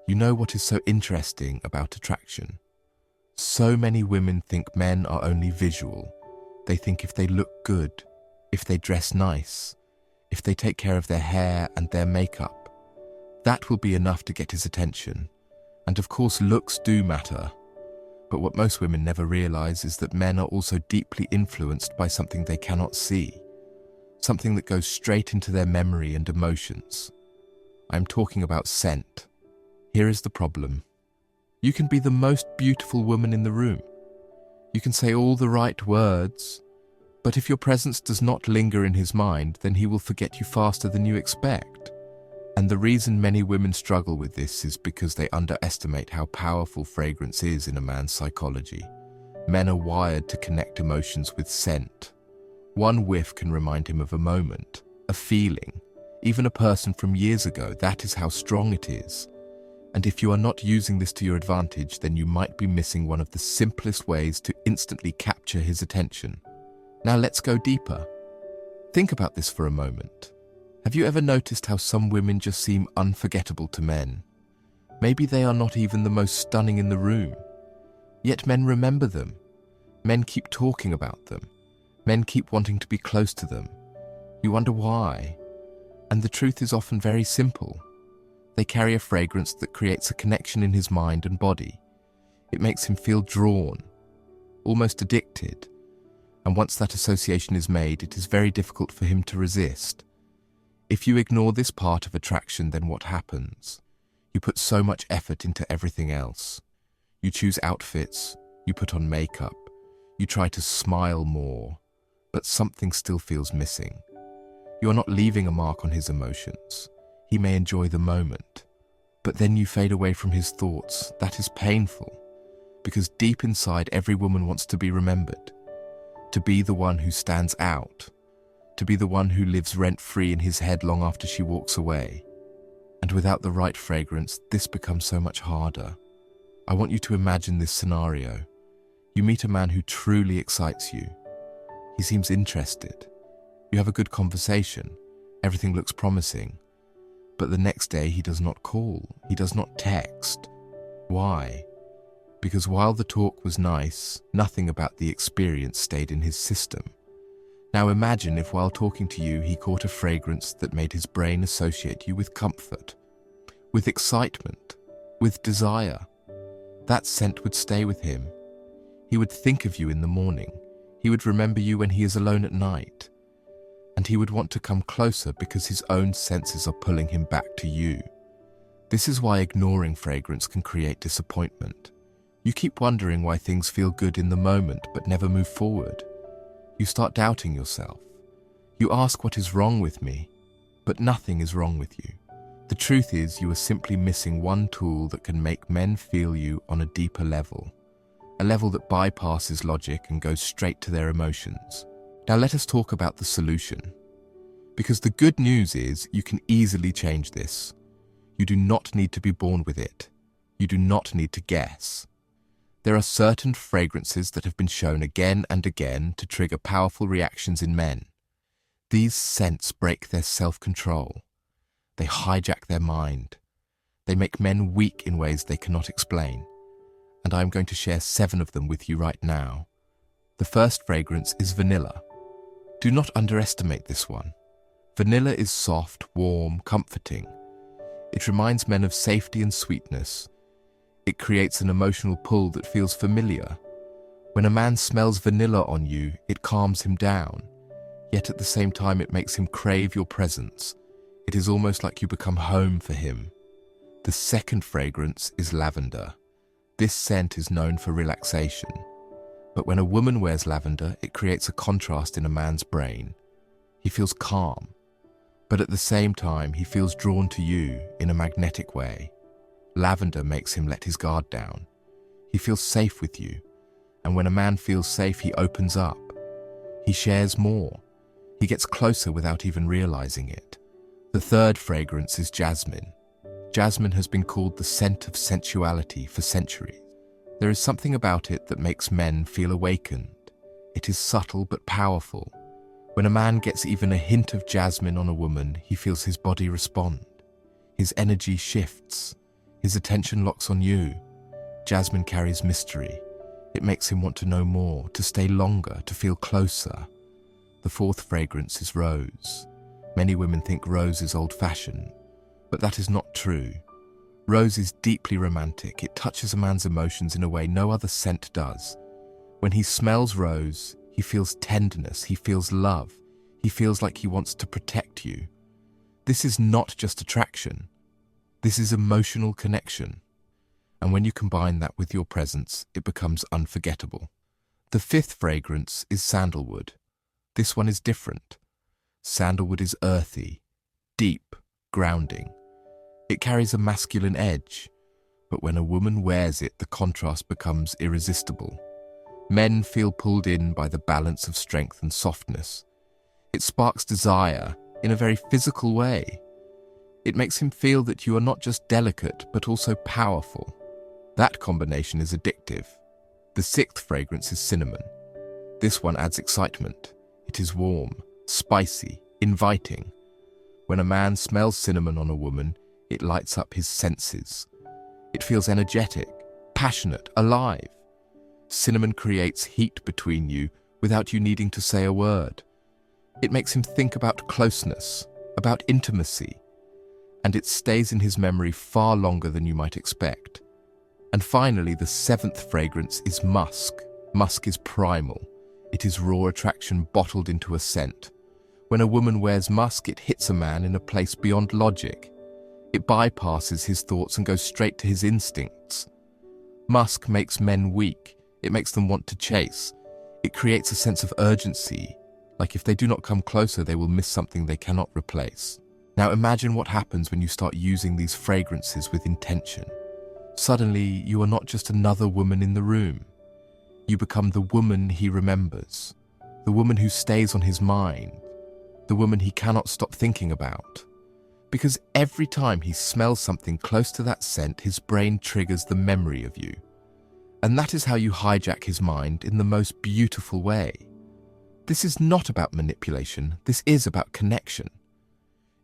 You know what is so interesting about attraction? So many women think men are only visual. They think if they look good, if they dress nice, if they take care of their hair and their makeup, that will be enough to get his attention. And of course, looks do matter. But what most women never realize is that men are also deeply influenced by something they cannot see, something that goes straight into their memory and emotions. I'm talking about scent. Here is the problem. You can be the most beautiful woman in the room. You can say all the right words, but if your presence does not linger in his mind, then he will forget you faster than you expect. And the reason many women struggle with this is because they underestimate how powerful fragrance is in a man's psychology. Men are wired to connect emotions with scent. One whiff can remind him of a moment, a feeling, even a person from years ago. That is how strong it is. And if you are not using this to your advantage, then you might be missing one of the simplest ways to instantly capture his attention. Now let's go deeper. Think about this for a moment. Have you ever noticed how some women just seem unforgettable to men? Maybe they are not even the most stunning in the room. Yet men remember them. Men keep talking about them. Men keep wanting to be close to them. You wonder why? And the truth is often very simple. They carry a fragrance that creates a connection in his mind and body. It makes him feel drawn, almost addicted. And once that association is made, it is very difficult for him to resist. If you ignore this part of attraction, then what happens? You put so much effort into everything else. You choose outfits, you put on makeup, you try to smile more, but something still feels missing. You are not leaving a mark on his emotions. He may enjoy the moment, but then you fade away from his thoughts. That is painful, because deep inside every woman wants to be remembered, to be the one who stands out, to be the one who lives rent-free in his head long after she walks away. And without the right fragrance, this becomes so much harder. I want you to imagine this scenario. You meet a man who truly excites you. He seems interested. You have a good conversation. Everything looks promising. But the next day he does not call. He does not text. Why? Because while the talk was nice, nothing about the experience stayed in his system. Now imagine if while talking to you he caught a fragrance that made his brain associate you with comfort, with excitement, with desire. That scent would stay with him. He would think of you in the morning. He would remember you when he is alone at night. And he would want to come closer because his own senses are pulling him back to you. This is why ignoring fragrance can create disappointment. You keep wondering why things feel good in the moment but never move forward. You start doubting yourself. You ask what is wrong with me, but nothing is wrong with you. The truth is you are simply missing one tool that can make men feel you on a deeper level, a level that bypasses logic and goes straight to their emotions. Now let us talk about the solution. Because the good news is you can easily change this. You do not need to be born with it. You do not need to guess. There are certain fragrances that have been shown again and again to trigger powerful reactions in men. These scents break their self-control. They hijack their mind. They make men weak in ways they cannot explain. And I'm going to share 7 of them with you right now. The first fragrance is vanilla. Do not underestimate this one. Vanilla is soft, warm, comforting. It reminds men of safety and sweetness. It creates an emotional pull that feels familiar. When a man smells vanilla on you, it calms him down. Yet at the same time, it makes him crave your presence. It is almost like you become home for him. The second fragrance is lavender. This scent is known for relaxation. But when a woman wears lavender, it creates a contrast in a man's brain. He feels calm, but at the same time, he feels drawn to you in a magnetic way. Lavender makes him let his guard down. He feels safe with you, and when a man feels safe, he opens up. He shares more. He gets closer without even realizing it. The third fragrance is jasmine. Jasmine has been called the scent of sensuality for centuries. There is something about it that makes men feel awakened. It is subtle but powerful. When a man gets even a hint of jasmine on a woman, he feels his body respond. His energy shifts. His attention locks on you. Jasmine carries mystery. It makes him want to know more, to stay longer, to feel closer. The fourth fragrance is rose. Many women think rose is old-fashioned, but that is not true. Rose is deeply romantic. It touches a man's emotions in a way no other scent does. When he smells rose, he feels tenderness, he feels love, he feels like he wants to protect you. This is not just attraction. This is emotional connection. And when you combine that with your presence, it becomes unforgettable. The fifth fragrance is sandalwood. This one is different. Sandalwood is earthy, deep, grounding. It carries a masculine edge, but when a woman wears it, the contrast becomes irresistible. Men feel pulled in by the balance of strength and softness. It sparks desire in a very physical way. It makes him feel that you are not just delicate, but also powerful. That combination is addictive. The sixth fragrance is cinnamon. This one adds excitement. It is warm, spicy, inviting. When a man smells cinnamon on a woman, it lights up his senses. It feels energetic, passionate, alive. Cinnamon creates heat between you without you needing to say a word. It makes him think about closeness, about intimacy, and it stays in his memory far longer than you might expect. And finally, the seventh fragrance is musk. Musk is primal. It is raw attraction bottled into a scent. When a woman wears musk, it hits a man in a place beyond logic. It bypasses his thoughts and goes straight to his instincts. Musk makes men weak. It makes them want to chase. It creates a sense of urgency, like if they do not come closer, they will miss something they cannot replace. Now imagine what happens when you start using these fragrances with intention. Suddenly, you are not just another woman in the room. You become the woman he remembers, the woman who stays on his mind, the woman he cannot stop thinking about. Because every time he smells something close to that scent, his brain triggers the memory of you. And that is how you hijack his mind in the most beautiful way. This is not about manipulation, this is about connection.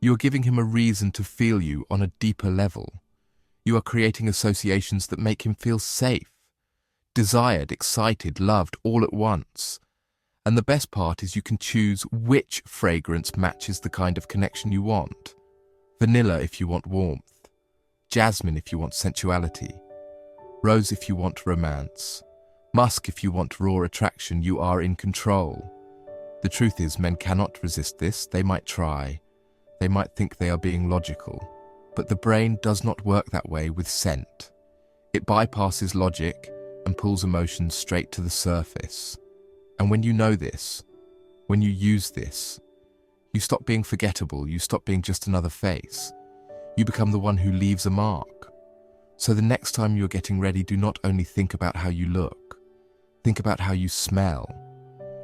You are giving him a reason to feel you on a deeper level. You are creating associations that make him feel safe, desired, excited, loved all at once. And the best part is you can choose which fragrance matches the kind of connection you want. Vanilla if you want warmth, jasmine if you want sensuality, rose if you want romance, musk if you want raw attraction. You are in control. The truth is, men cannot resist this. They might try. They might think they are being logical. But the brain does not work that way with scent. It bypasses logic and pulls emotions straight to the surface. And when you know this, when you use this, you stop being forgettable, you stop being just another face. You become the one who leaves a mark. So the next time you're getting ready, do not only think about how you look, think about how you smell.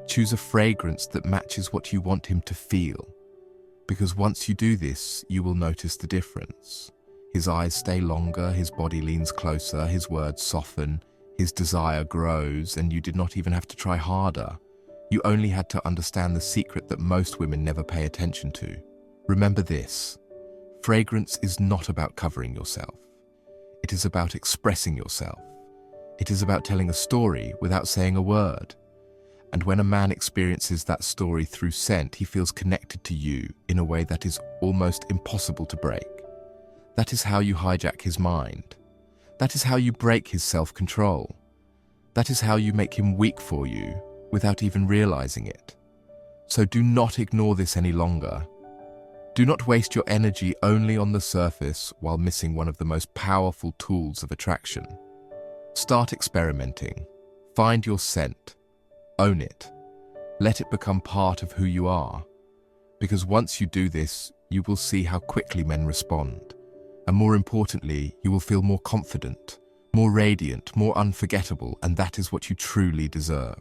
Choose a fragrance that matches what you want him to feel. Because once you do this, you will notice the difference. His eyes stay longer, his body leans closer, his words soften, his desire grows, and you did not even have to try harder. You only had to understand the secret that most women never pay attention to. Remember this: fragrance is not about covering yourself. It is about expressing yourself. It is about telling a story without saying a word. And when a man experiences that story through scent, he feels connected to you in a way that is almost impossible to break. That is how you hijack his mind. That is how you break his self-control. That is how you make him weak for you without even realizing it. So do not ignore this any longer. Do not waste your energy only on the surface while missing one of the most powerful tools of attraction. Start experimenting. Find your scent. Own it. Let it become part of who you are. Because once you do this, you will see how quickly men respond. And more importantly, you will feel more confident, more radiant, more unforgettable, and that is what you truly deserve.